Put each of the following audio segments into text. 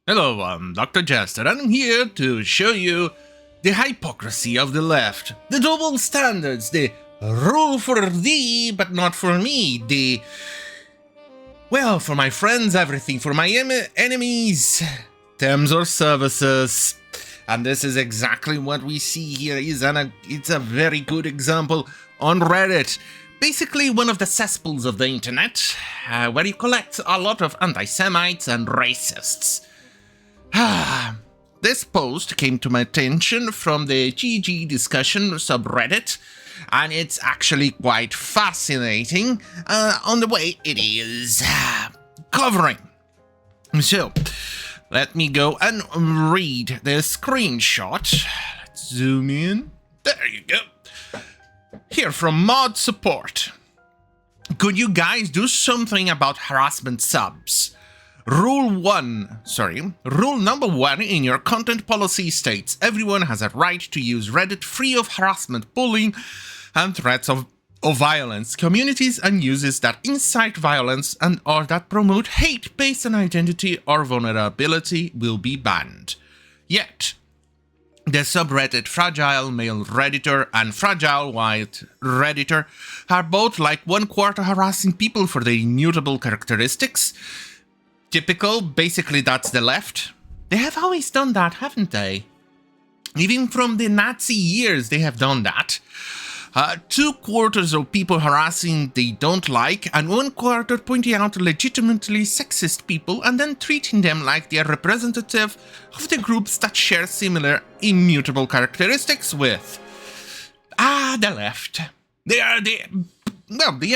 Hello, I'm Dr. Jester, and I'm here to show you the hypocrisy of the left, the double standards, the rule for thee but not for me, well, for my friends, everything, for my enemies, terms or services. And this is exactly what we see here. It's a very good example on Reddit. Basically one of the cesspools of the internet, where you collect a lot of anti-Semites and racists. This post came to my attention from the GG discussion subreddit, and it's actually quite fascinating on the way it is covering. So, let me go and read the screenshot. Let's zoom in. There you go. Here from Mod Support. Could you guys do something about harassment subs? Rule number 1 in your content policy states everyone has a right to use Reddit free of harassment, bullying, and threats of violence. Communities and uses that incite violence and or that promote hate based on identity or vulnerability will be banned. Yet, the subreddit Fragile Male Redditor and Fragile White Redditor are both like one quarter harassing people for their immutable characteristics. Typical, basically that's the left. They have always done that, haven't they? Even from the Nazi years they have done that. 2/4 of people harassing they don't like, and 1/4 pointing out legitimately sexist people and then treating them like they are representative of the groups that share similar immutable characteristics with. The left. They are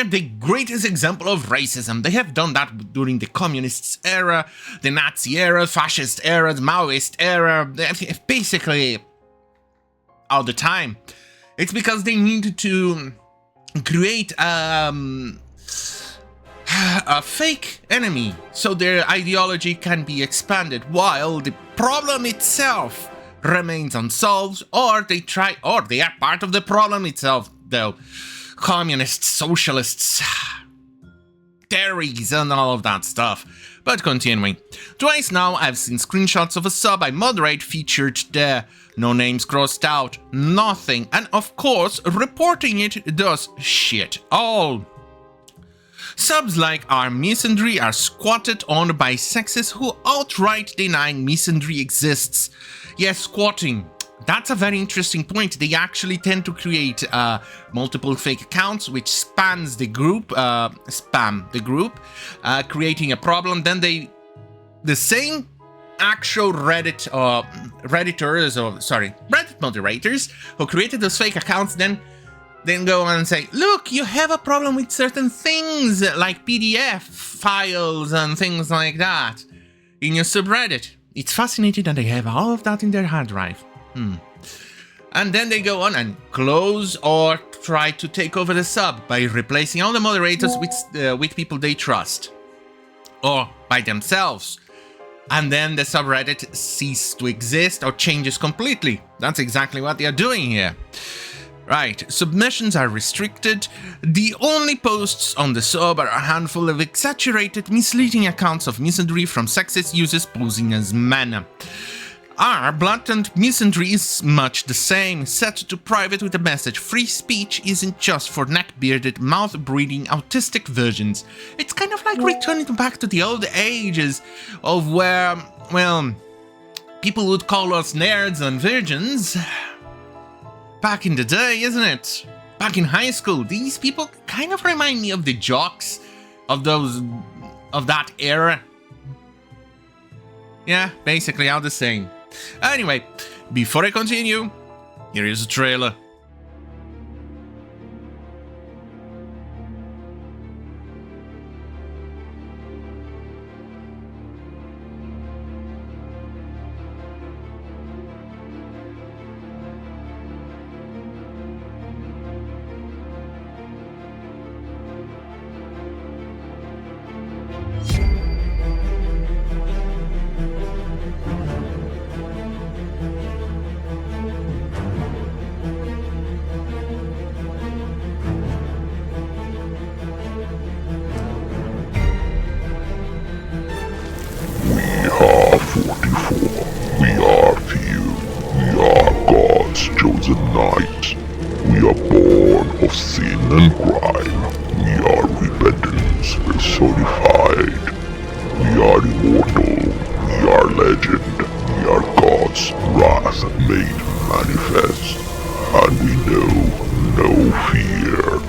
the greatest example of racism. They have done that during the communist era, the Nazi era, fascist era, the Maoist era, basically all the time. It's because they needed to create a fake enemy so their ideology can be expanded while the problem itself remains unsolved, or they are part of the problem itself, though. Communists, socialists, terries, and all of that stuff. But continuing. Twice now I've seen screenshots of a sub I moderate featured there. No names crossed out, nothing, and of course reporting it does shit all. Subs like our misandry are squatted on by sexists who outright deny misandry exists. Yes, squatting. That's a very interesting point. They actually tend to create multiple fake accounts which spam the group, creating a problem. Then the same actual Reddit moderators who created those fake accounts then go on and say, look, you have a problem with certain things like PDF files and things like that in your subreddit. It's fascinating that they have all of that in their hard drive. And then they go on and close or try to take over the sub by replacing all the moderators with people they trust or by themselves. And then the subreddit ceases to exist or changes completely. That's exactly what they are doing here. Right, submissions are restricted. The only posts on the sub are a handful of exaggerated, misleading accounts of misandry from sexist users posing as men. Our blatant misandry is much the same, set to private with a message: free speech isn't just for neck-bearded, mouth-breathing, autistic versions. It's kind of like returning back to the old ages of where, well, people would call us nerds and virgins. Back in the day, isn't it? Back in high school, these people kind of remind me of the jocks of that era. Yeah, basically all the same. Anyway, before I continue, here is a trailer. personified. We are immortal, we are legend, we are God's wrath made manifest, and we know no fear.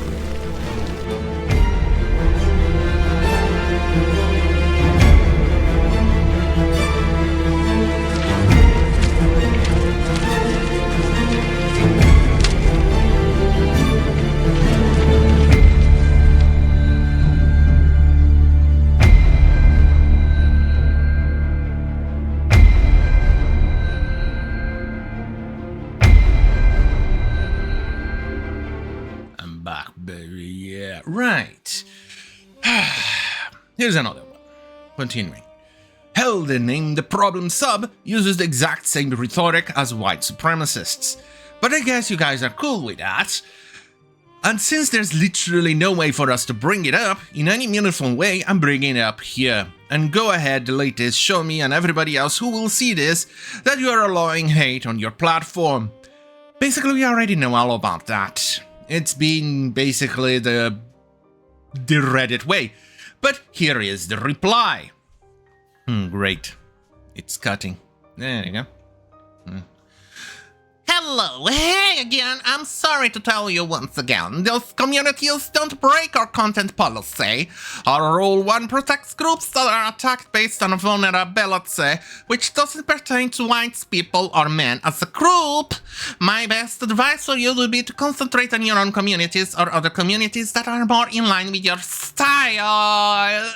Right. Here's another one. Continuing. Hell, the name the problem sub uses the exact same rhetoric as white supremacists. But I guess you guys are cool with that. And since there's literally no way for us to bring it up in any meaningful way, I'm bringing it up here. And go ahead, delete this, show me and everybody else who will see this that you are allowing hate on your platform. Basically, we already know all about that. It's been basically the Reddit way. But here is the reply. Great. It's cutting. There you go. Hello, hey again, I'm sorry to tell you once again, those communities don't break our content policy. Our Rule 1 protects groups that are attacked based on vulnerability, which doesn't pertain to white people or men as a group. My best advice for you would be to concentrate on your own communities or other communities that are more in line with your style.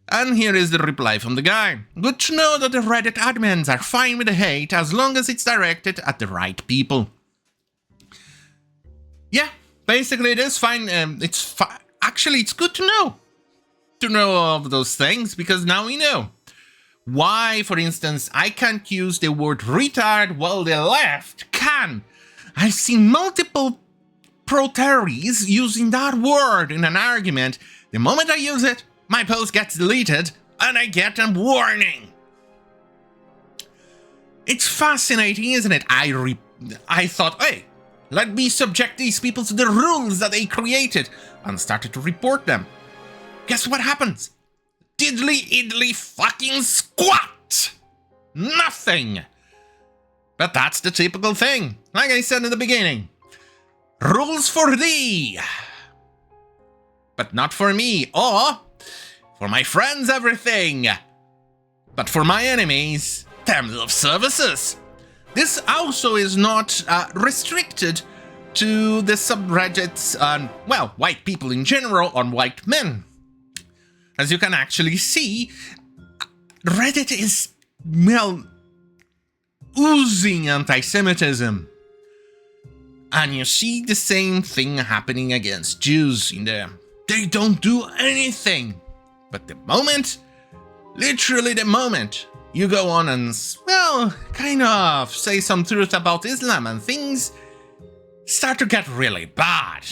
And here is the reply from the guy. Good to know that the Reddit admins are fine with the hate as long as it's directed at the right people. Yeah, basically it is fine. Actually, it's good to know of those things, because now we know why, for instance, I can't use the word retard while the left can. I've seen multiple proteries using that word in an argument. The moment I use it, my post gets deleted, and I get a warning. It's fascinating, isn't it? I thought, hey, let me subject these people to the rules that they created, and started to report them. Guess what happens? Diddly idly fucking squat! Nothing! But that's the typical thing, like I said in the beginning. Rules for thee! But not for me, or for my friends, everything. But for my enemies, terms of services. This also is not restricted to the subreddits on, well, white people in general, on white men. As you can actually see, Reddit is, well, oozing anti-Semitism. And you see the same thing happening against Jews in there. They don't do anything. But the moment, literally the moment, you go on and, well, kind of say some truth about Islam and things start to get really bad.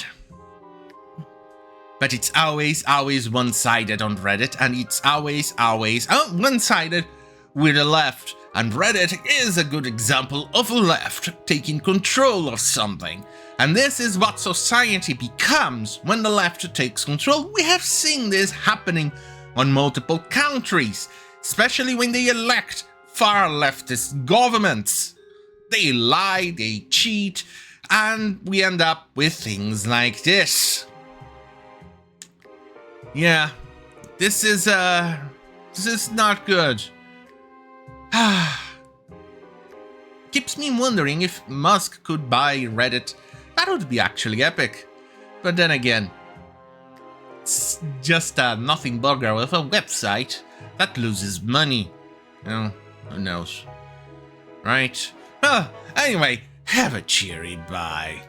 But it's always one-sided on Reddit, and it's always one-sided with the left. And Reddit is a good example of a left taking control of something. And this is what society becomes when the left takes control. We have seen this happening on multiple countries, especially when they elect far leftist governments. They lie, they cheat, and we end up with things like this. Yeah, this is not good. Keeps me wondering if Musk could buy Reddit. That would be actually epic. But then again, it's just a nothing burger with a website that loses money. Well, who knows? Right? Well, anyway, have a cheery bye.